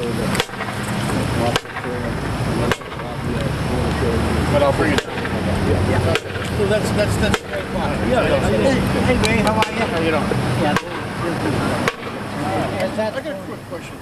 But I'll bring it down. Yeah. So that's a great point. Hey, Ray, how are you? How you doing? Yeah. I got a quick question.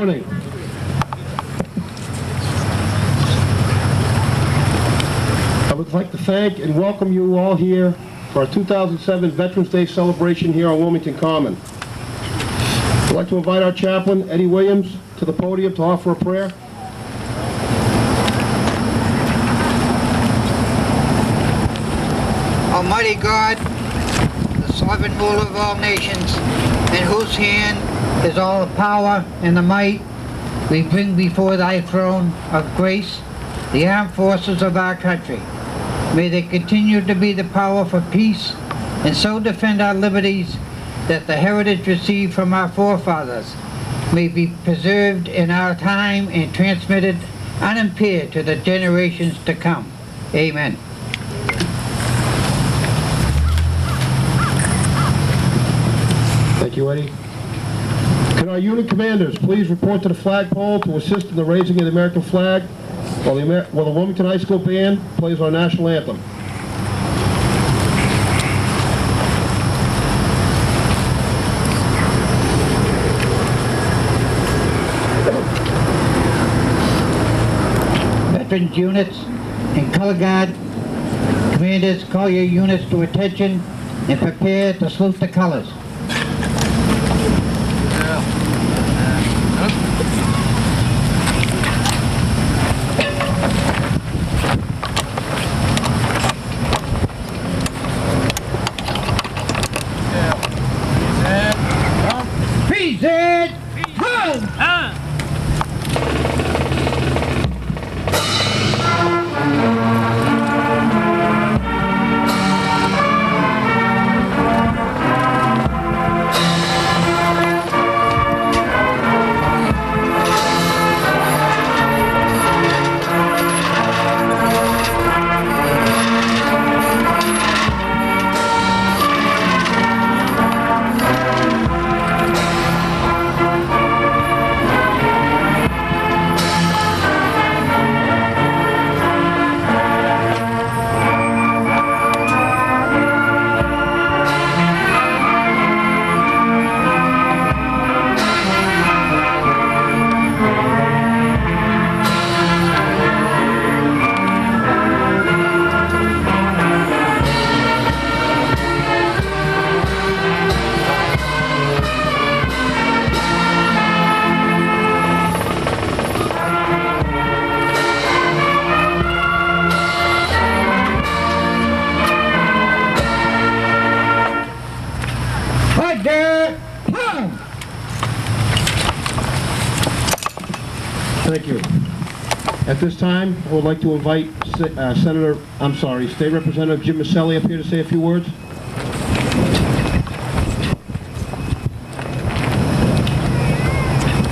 morning. I would like to thank and welcome you all here for our 2007 Veterans Day celebration here on Wilmington Common. I'd like to invite our chaplain, Eddie Williams, to the podium to offer a prayer. Almighty God, the sovereign ruler of all nations, in whose hand is all the power and the might, we bring before thy throne of grace the armed forces of our country. May they continue to be the power for peace and so defend our liberties that the heritage received from our forefathers may be preserved in our time and transmitted unimpaired to the generations to come. Amen. Thank you, Eddie. Can our unit commanders please report to the flagpole to assist in the raising of the American flag while the Wilmington High School Band plays our national anthem. Veterans units and color guard commanders, call your units to attention and prepare to salute the colors. Present home! Thank you. At this time, I would like to invite State Representative Jim Maselli up here to say a few words.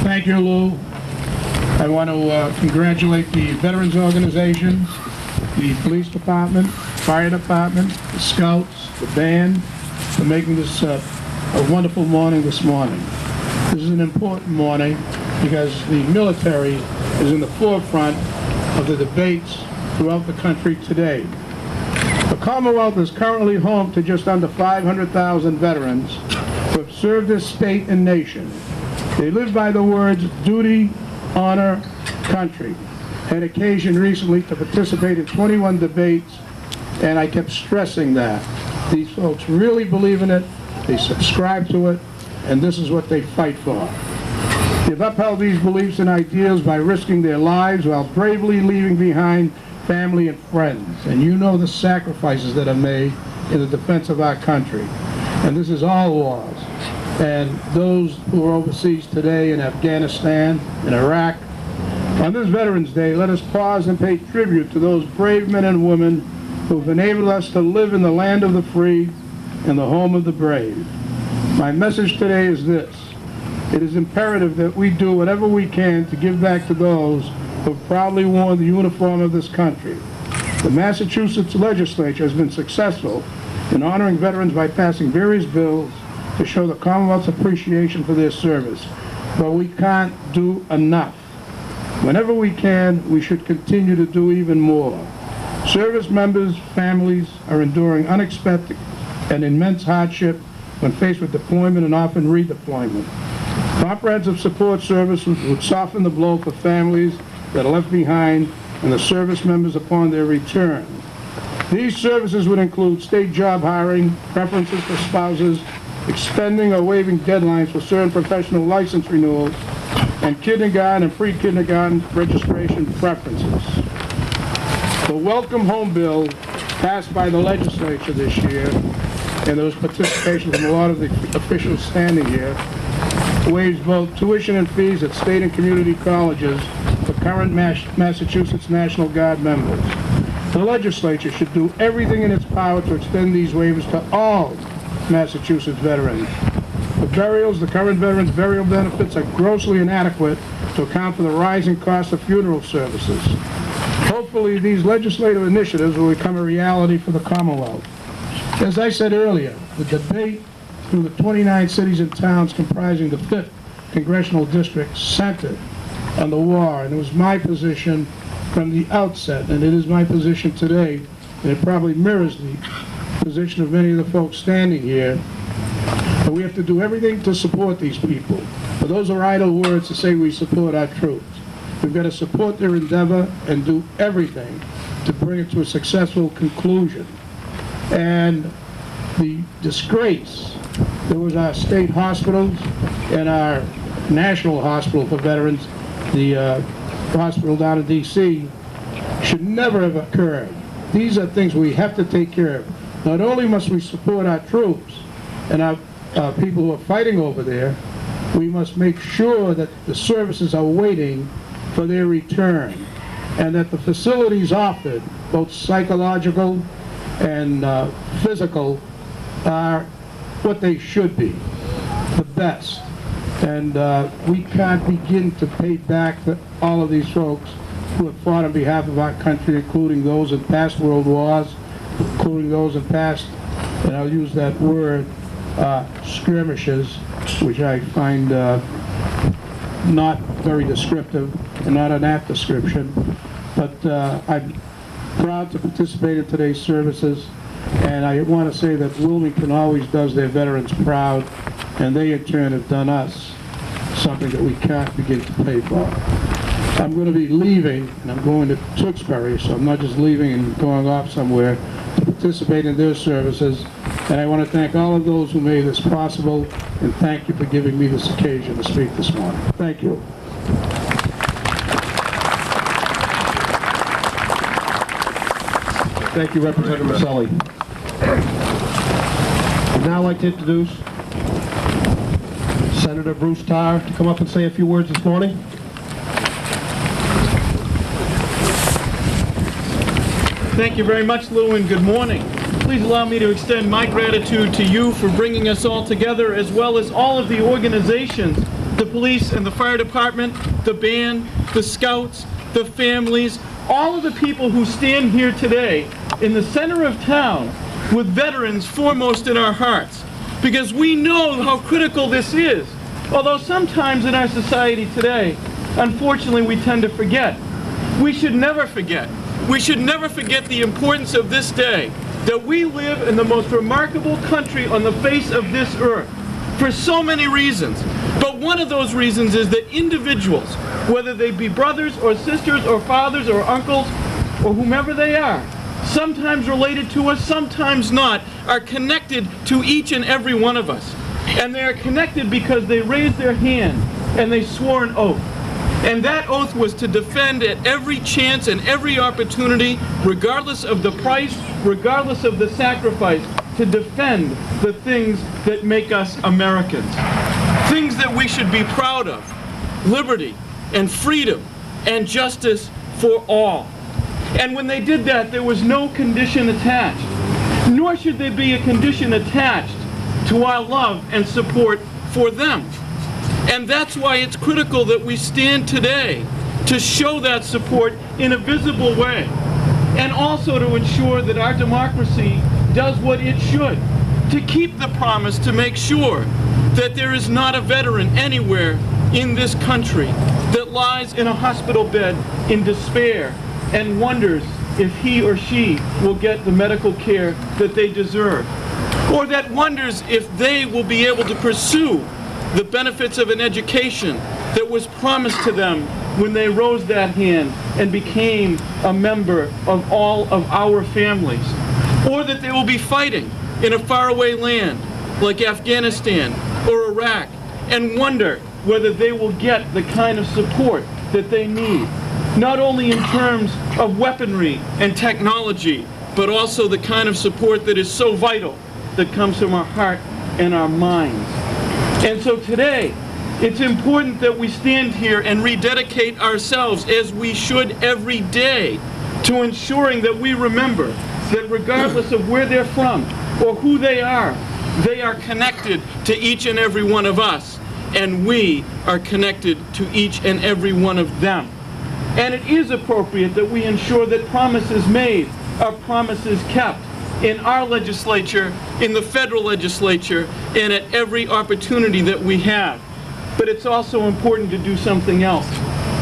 Thank you, Lou. I want to congratulate the Veterans Organization, the Police Department, Fire Department, the Scouts, the band, for making this a wonderful morning this morning. This is an important morning because the military is in the forefront of the debates throughout the country today. The Commonwealth is currently home to just under 500,000 veterans who have served this state and nation. They live by the words duty, honor, country. I had occasion recently to participate in 21 debates, and I kept stressing that. These folks really believe in it, they subscribe to it, and this is what they fight for. They've upheld these beliefs and ideals by risking their lives while bravely leaving behind family and friends. And you know the sacrifices that are made in the defense of our country. And this is all wars. And those who are overseas today in Afghanistan, in Iraq, on this Veterans Day, let us pause and pay tribute to those brave men and women who have enabled us to live in the land of the free and the home of the brave. My message today is this. It is imperative that we do whatever we can to give back to those who have proudly worn the uniform of this country. The Massachusetts legislature has been successful in honoring veterans by passing various bills to show the Commonwealth's appreciation for their service. But we can't do enough. Whenever we can, we should continue to do even more. Service members' families are enduring unexpected and immense hardship when faced with deployment and often redeployment. Comprehensive support services would soften the blow for families that are left behind and the service members upon their return. These services would include state job hiring, preferences for spouses, extending or waiving deadlines for certain professional license renewals, and kindergarten and pre-kindergarten registration preferences. The Welcome Home Bill passed by the legislature this year, and there was participation from a lot of the officials standing here, waives both tuition and fees at state and community colleges for current Massachusetts National Guard members. The legislature should do everything in its power to extend these waivers to all Massachusetts veterans. For burials, the current veterans' burial benefits are grossly inadequate to account for the rising cost of funeral services. Hopefully, these legislative initiatives will become a reality for the Commonwealth. As I said earlier, the debate through the 29 cities and towns comprising the 5th Congressional District centered on the war, and it was my position from the outset, and it is my position today, and it probably mirrors the position of many of the folks standing here, that we have to do everything to support these people. But those are idle words to say we support our troops. We've got to support their endeavor and do everything to bring it to a successful conclusion. And the disgrace that was our state hospitals and our national hospital for veterans, the hospital down in D.C., should never have occurred. These are things we have to take care of. Not only must we support our troops and our people who are fighting over there, we must make sure that the services are waiting for their return, and that the facilities offered, both psychological and physical, are what they should be, the best. And we can't begin to pay back all of these folks who have fought on behalf of our country, including those in past world wars, including those in past, and I'll use that word, skirmishes, which I find not very descriptive and not an apt description. But I'm proud to participate in today's services, and I want to say that Wilmington always does their veterans proud, and they in turn have done us something that we can't begin to pay for. I'm going to be leaving, and I'm going to Tewksbury, so I'm not just leaving and going off somewhere, to participate in their services. And I want to thank all of those who made this possible, and thank you for giving me this occasion to speak this morning. Thank you. Thank you, Representative Maselli. I'd now like to introduce Senator Bruce Tarr to come up and say a few words this morning. Thank you very much, Lou, and good morning. Please allow me to extend my gratitude to you for bringing us all together, as well as all of the organizations, the police and the fire department, the band, the scouts, the families, all of the people who stand here today in the center of town with veterans foremost in our hearts, because we know how critical this is. Although sometimes in our society today, unfortunately, we tend to forget. We should never forget. We should never forget the importance of this day, that we live in the most remarkable country on the face of this earth for so many reasons. But one of those reasons is that individuals, whether they be brothers or sisters or fathers or uncles or whomever they are, sometimes related to us, sometimes not, are connected to each and every one of us. And they are connected because they raised their hand and they swore an oath. And that oath was to defend at every chance and every opportunity, regardless of the price, regardless of the sacrifice, to defend the things that make us Americans. Things that we should be proud of: liberty and freedom and justice for all. And when they did that, there was no condition attached, nor should there be a condition attached to our love and support for them. And that's why it's critical that we stand today to show that support in a visible way, and also to ensure that our democracy does what it should, to keep the promise to make sure that there is not a veteran anywhere in this country that lies in a hospital bed in despair and wonders if he or she will get the medical care that they deserve, or that wonders if they will be able to pursue the benefits of an education that was promised to them when they rose that hand and became a member of all of our families, or that they will be fighting in a faraway land like Afghanistan or Iraq and wonder whether they will get the kind of support that they need, not only in terms of weaponry and technology, but also the kind of support that is so vital, that comes from our heart and our minds. And so today, it's important that we stand here and rededicate ourselves, as we should every day, to ensuring that we remember that regardless of where they're from or who they are connected to each and every one of us, and we are connected to each and every one of them. And it is appropriate that we ensure that promises made are promises kept in our legislature, in the federal legislature, and at every opportunity that we have. But it's also important to do something else.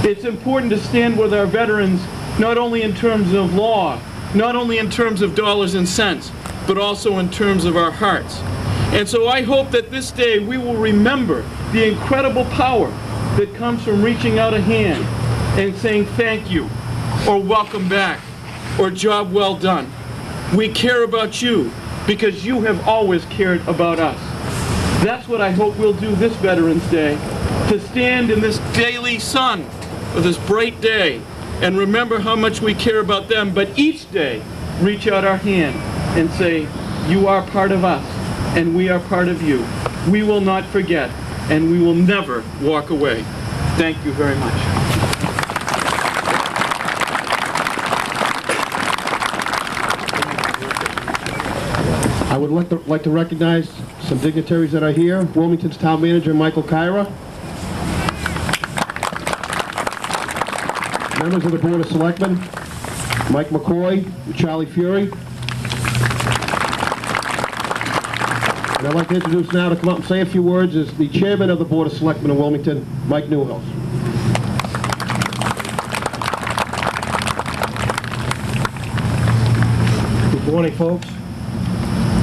It's important to stand with our veterans, not only in terms of law, not only in terms of dollars and cents, but also in terms of our hearts. And so I hope that this day we will remember the incredible power that comes from reaching out a hand and saying thank you, or welcome back, or job well done. We care about you because you have always cared about us. That's what I hope we'll do this Veterans Day, to stand in this daily sun of this bright day and remember how much we care about them, but each day reach out our hand and say, you are part of us and we are part of you. We will not forget and we will never walk away. Thank you very much. I would like to recognize some dignitaries that are here. Wilmington's Town Manager, Michael Kyra. Members of the Board of Selectmen, Mike McCoy and Charlie Fury. And I'd like to introduce now to come up and say a few words is the Chairman of the Board of Selectmen of Wilmington, Mike Newhouse. Good morning, folks.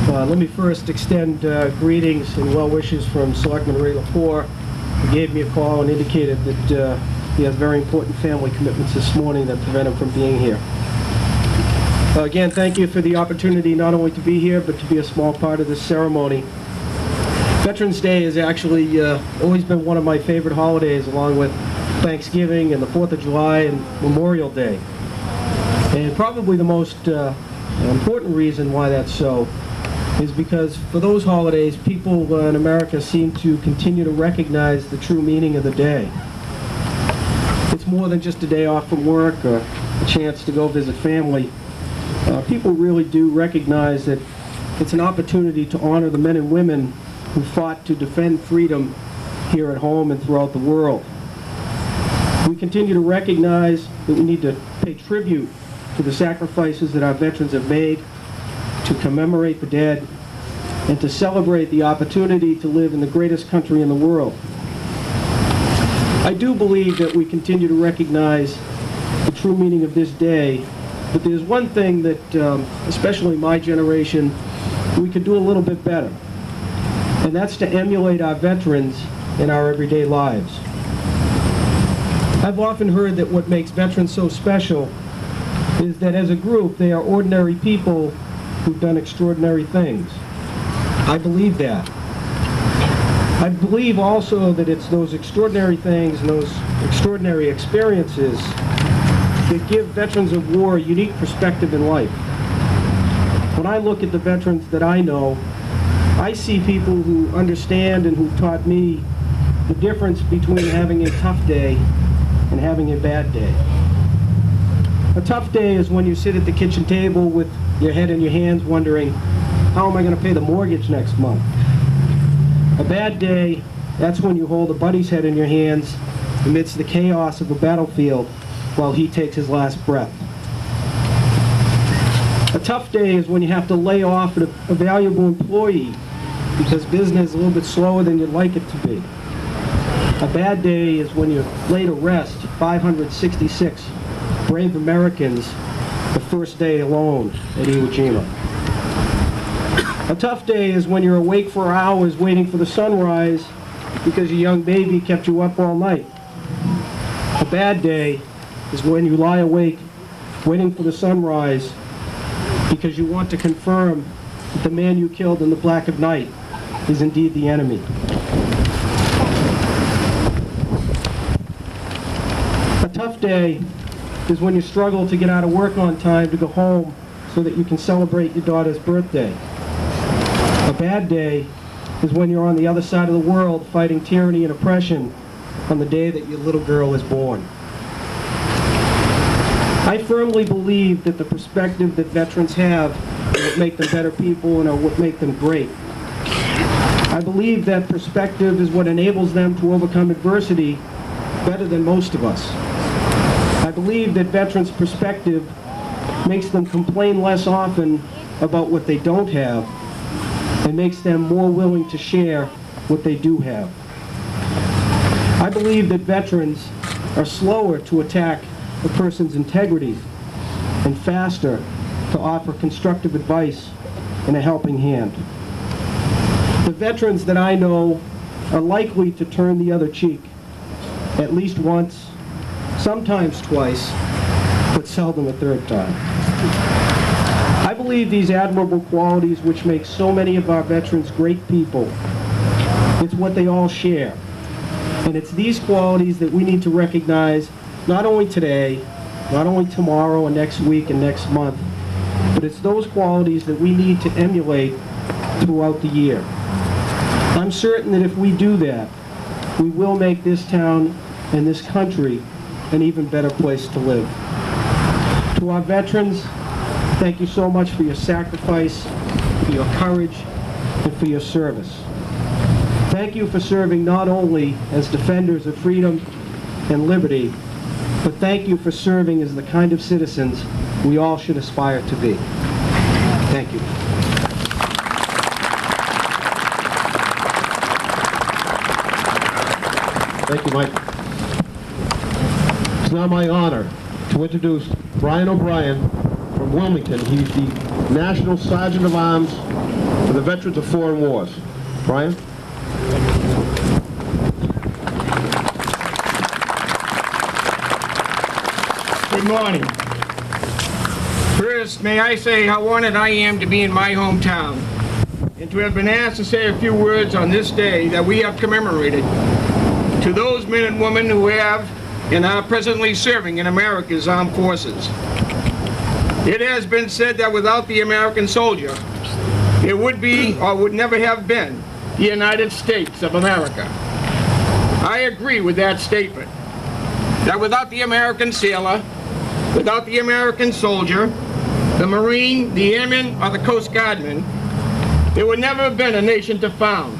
Let me first extend greetings and well wishes from Selectman Ray Lepore, who gave me a call and indicated that he has very important family commitments this morning that prevent him from being here. Again, thank you for the opportunity not only to be here, but to be a small part of this ceremony. Veterans Day has actually always been one of my favorite holidays, along with Thanksgiving and the 4th of July and Memorial Day. And probably the most important reason why that's so is because for those holidays, people in America seem to continue to recognize the true meaning of the day. It's more than just a day off from work or a chance to go visit family. People really do recognize that it's an opportunity to honor the men and women who fought to defend freedom here at home and throughout the world. We continue to recognize that we need to pay tribute to the sacrifices that our veterans have made, to commemorate the dead, and to celebrate the opportunity to live in the greatest country in the world. I do believe that we continue to recognize the true meaning of this day, but there's one thing that, especially my generation, we could do a little bit better, and that's to emulate our veterans in our everyday lives. I've often heard that what makes veterans so special is that as a group, they are ordinary people who've done extraordinary things. I believe that. I believe also that it's those extraordinary things and those extraordinary experiences that give veterans of war a unique perspective in life. When I look at the veterans that I know, I see people who understand and who've taught me the difference between having a tough day and having a bad day. A tough day is when you sit at the kitchen table with your head in your hands wondering, how am I going to pay the mortgage next month? A bad day, that's when you hold a buddy's head in your hands amidst the chaos of a battlefield while he takes his last breath. A tough day is when you have to lay off a valuable employee because business is a little bit slower than you'd like it to be. A bad day is when you lay to rest 566 brave Americans the first day alone at Iwo Jima. A tough day is when you're awake for hours waiting for the sunrise because your young baby kept you up all night. A bad day is when you lie awake waiting for the sunrise because you want to confirm that the man you killed in the black of night is indeed the enemy. A tough day is when you struggle to get out of work on time to go home so that you can celebrate your daughter's birthday. A bad day is when you're on the other side of the world fighting tyranny and oppression on the day that your little girl is born. I firmly believe that the perspective that veterans have will make them better people and will make them great. I believe that perspective is what enables them to overcome adversity better than most of us. I believe that veterans' perspective makes them complain less often about what they don't have and makes them more willing to share what they do have. I believe that veterans are slower to attack a person's integrity and faster to offer constructive advice and a helping hand. The veterans that I know are likely to turn the other cheek at least once, sometimes twice, but seldom a third time. I believe these admirable qualities which make so many of our veterans great people, it's what they all share. And it's these qualities that we need to recognize not only today, not only tomorrow and next week and next month, but it's those qualities that we need to emulate throughout the year. I'm certain that if we do that, we will make this town and this country an even better place to live. To our veterans, thank you so much for your sacrifice, for your courage, and for your service. Thank you for serving not only as defenders of freedom and liberty, but thank you for serving as the kind of citizens we all should aspire to be. Thank you. Thank you, Mike. It's now my honor to introduce Brian O'Brien from Wilmington. He's the National Sergeant of Arms for the Veterans of Foreign Wars. Brian? Good morning. First, may I say how honored I am to be in my hometown and to have been asked to say a few words on this day that we have commemorated to those men and women who have and are presently serving in America's armed forces. It has been said that without the American soldier, it would be or would never have been the United States of America. I agree with that statement, that without the American sailor, without the American soldier, the Marine, the Airman, or the Coast Guardman, there would never have been a nation to found,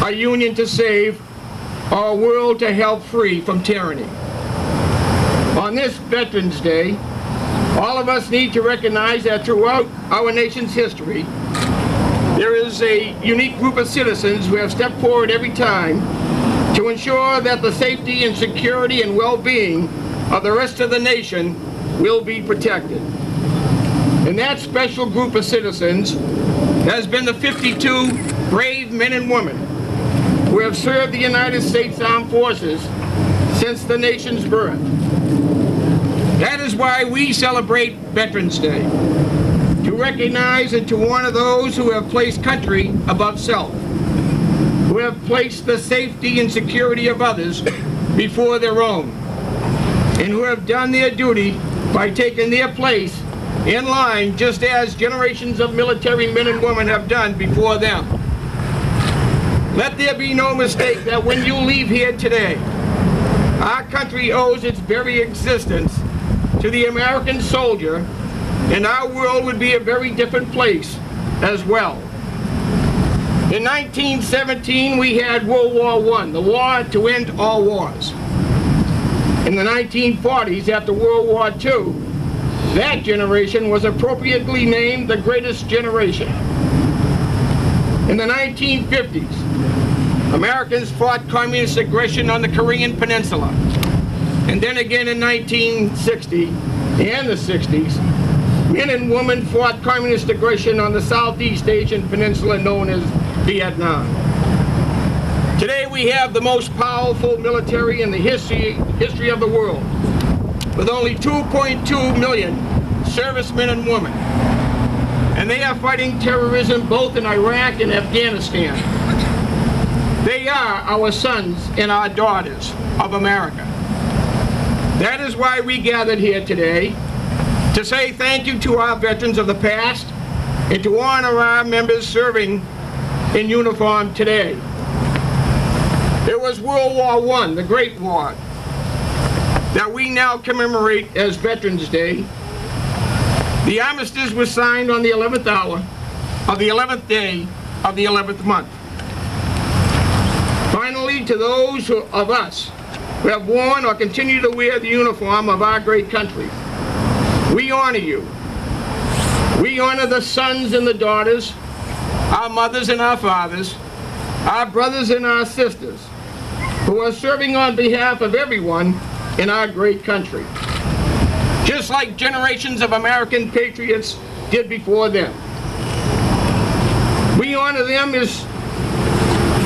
a union to save, or a world to help free from tyranny. On this Veterans Day, all of us need to recognize that throughout our nation's history, there is a unique group of citizens who have stepped forward every time to ensure that the safety and security and well-being of the rest of the nation will be protected. And that special group of citizens has been the 52 brave men and women who have served the United States Armed Forces since the nation's birth. That is why we celebrate Veterans Day, to recognize and to honor those who have placed country above self, who have placed the safety and security of others before their own, and who have done their duty by taking their place in line just as generations of military men and women have done before them. Let there be no mistake that when you leave here today, our country owes its very existence to the American soldier, and our world would be a very different place as well. In 1917, we had World War I, the war to end all wars. In the 1940s, after World War II, that generation was appropriately named the greatest generation. In the 1950s, Americans fought communist aggression on the Korean Peninsula. And then again in 1960 and the 60s, men and women fought communist aggression on the Southeast Asian peninsula known as Vietnam. Today we have the most powerful military in the history of the world, with only 2.2 million servicemen and women. And they are fighting terrorism both in Iraq and Afghanistan. They are our sons and our daughters of America. That is why we gathered here today, to say thank you to our veterans of the past and to honor our members serving in uniform today. It was World War I, the Great War, that we now commemorate as Veterans Day. The armistice was signed on the 11th hour of the 11th day of the 11th month. Finally, to those of us who have worn or continue to wear the uniform of our great country, we honor you. We honor the sons and the daughters, our mothers and our fathers, our brothers and our sisters, who are serving on behalf of everyone in our great country, just like generations of American patriots did before them. We honor them as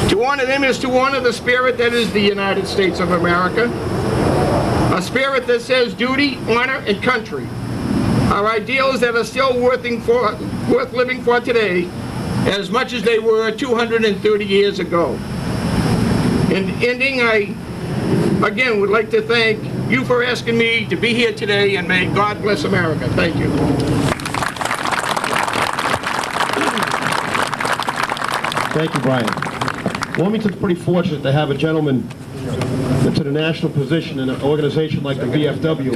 to honor the spirit that is the United States of America, a spirit that says duty, honor, and country are ideals that are still worth living for today as much as they were 230 years ago. In ending, I again would like to thank you for asking me to be here today, and may God bless America. Thank you. Thank you, Brian. Wilmington's pretty fortunate to have a gentleman that's in a national position in an organization like the VFW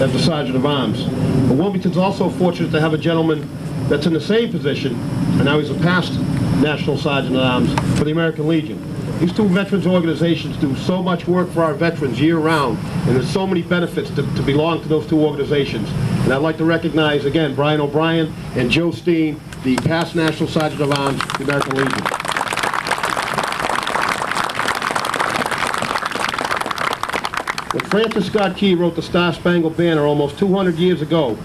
as the Sergeant of Arms. But Wilmington's also fortunate to have a gentleman that's in the same position, and now he's a past National Sergeant at Arms for the American Legion. These two veterans organizations do so much work for our veterans year-round, and there's so many benefits to belong to those two organizations. And I'd like to recognize, again, Brian O'Brien and Joe Steen, the past National Sergeant of Arms for the American Legion. When Francis Scott Key wrote the Star-Spangled Banner almost 200 years ago,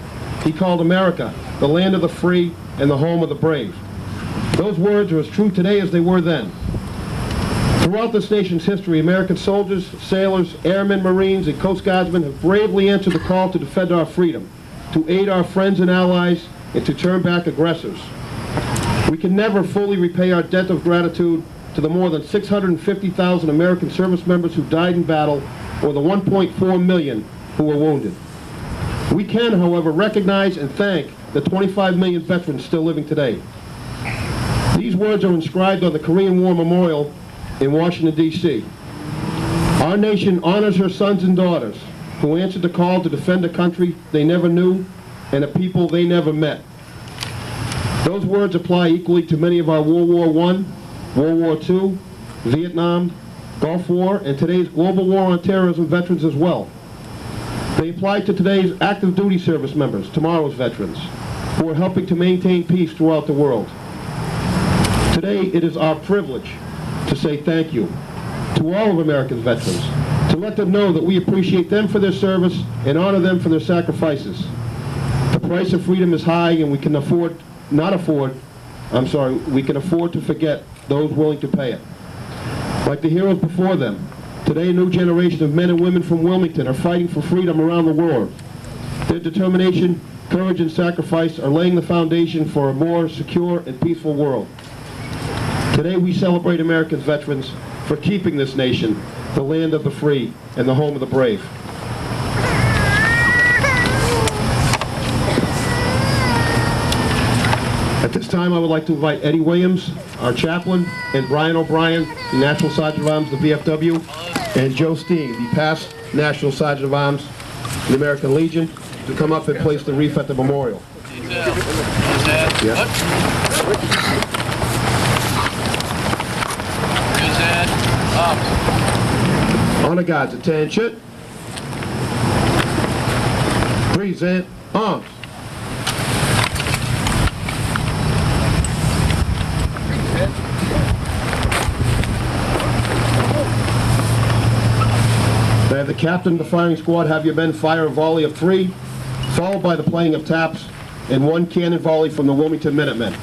he called America the land of the free and the home of the brave. Those words are as true today as they were then. Throughout this nation's history, American soldiers, sailors, airmen, Marines, and Coast Guardsmen have bravely answered the call to defend our freedom, to aid our friends and allies, and to turn back aggressors. We can never fully repay our debt of gratitude to the more than 650,000 American service members who died in battle, or the 1.4 million who were wounded. We can, however, recognize and thank the 25 million veterans still living today. These words are inscribed on the Korean War Memorial in Washington, D.C. Our nation honors her sons and daughters who answered the call to defend a country they never knew and a people they never met. Those words apply equally to many of our World War I, World War II, Vietnam, Gulf War, and today's global war on terrorism veterans as well. They apply to today's active duty service members, tomorrow's veterans, who are helping to maintain peace throughout the world. Today, it is our privilege to say thank you to all of America's veterans, to let them know that we appreciate them for their service and honor them for their sacrifices. The price of freedom is high, and we can afford to forget those willing to pay it. Like the heroes before them, today a new generation of men and women from Wilmington are fighting for freedom around the world. Their determination, courage, and sacrifice are laying the foundation for a more secure and peaceful world. Today we celebrate America's veterans for keeping this nation the land of the free and the home of the brave. At this time, I would like to invite Eddie Williams, our chaplain, and Brian O'Brien, the National Sergeant of Arms of the VFW, and Joe Steen, the past National Sergeant of Arms of the American Legion, to come up and place the wreath at the memorial. Yeah. Honor guards, attention. Present arms. May the captain of the firing squad have your men fire a volley of 3, followed by the playing of taps, and 1 cannon volley from the Wilmington Minutemen.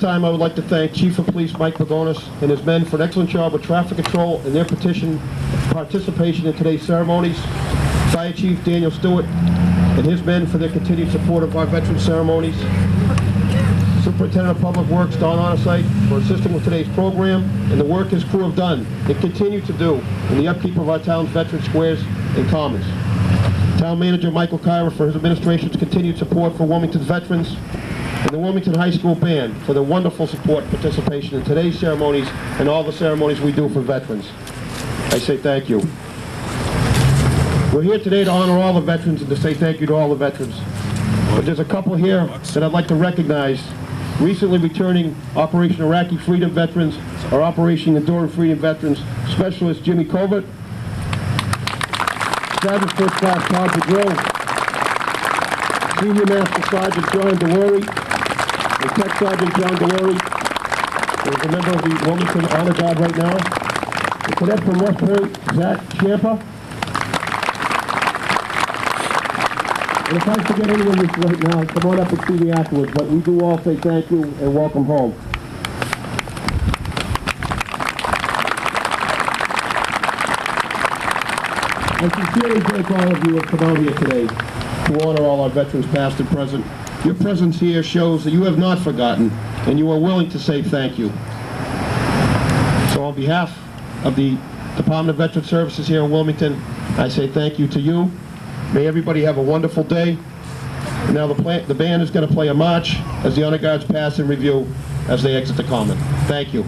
time, I would like to thank Chief of Police Mike Pagonis and his men for an excellent job with traffic control and their participation in today's ceremonies. Fire Chief Daniel Stewart and his men for their continued support of our veteran ceremonies. Superintendent of Public Works Don Onosite for assisting with today's program and the work his crew have done and continue to do in the upkeep of our town's veteran squares and commons. Town Manager Michael Kyra for his administration's continued support for Wilmington's veterans, and the Wilmington High School Band for their wonderful support and participation in today's ceremonies and all the ceremonies we do for veterans. I say thank you. We're here today to honor all the veterans and to say thank you to all the veterans. But there's a couple here that I'd like to recognize. Recently returning Operation Iraqi Freedom veterans, or Operation Enduring Freedom veterans, Specialist Jimmy Covert, Sergeant First Class Todd Bedreau, Senior Master Sergeant John DeLaurie, and Tech Sergeant John DeLaurie, who is a member of the Wilmington Honor Guard right now, the cadet from West Point, Zach Champa. And if I forget any of you right now, come on up and see me afterwards, but we do all say thank you and welcome home. I sincerely thank all of you who have come out here today to honor all our veterans past and present. Your presence here shows that you have not forgotten and you are willing to say thank you. So on behalf of the Department of Veteran Services here in Wilmington, I say thank you to you. May everybody have a wonderful day. And now the band is going to play a march as the honor guards pass and review as they exit the common. Thank you.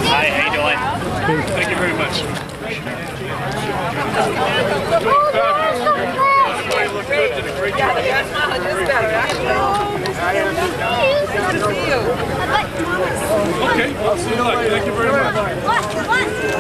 Hi, how you doing? Thank you very much. Everybody looked good, did a great job. Yeah, just better, actually. Good to see you. Okay, I'll see you later. Thank you very much.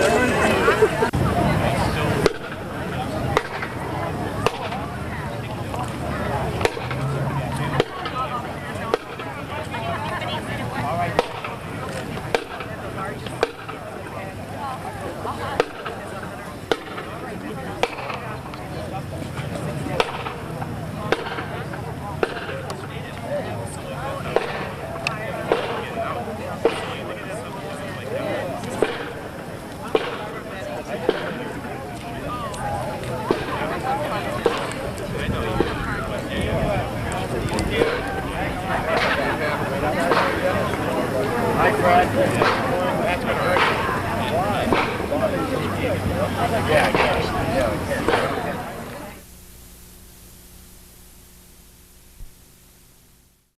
Yeah, I guess. Yeah, okay.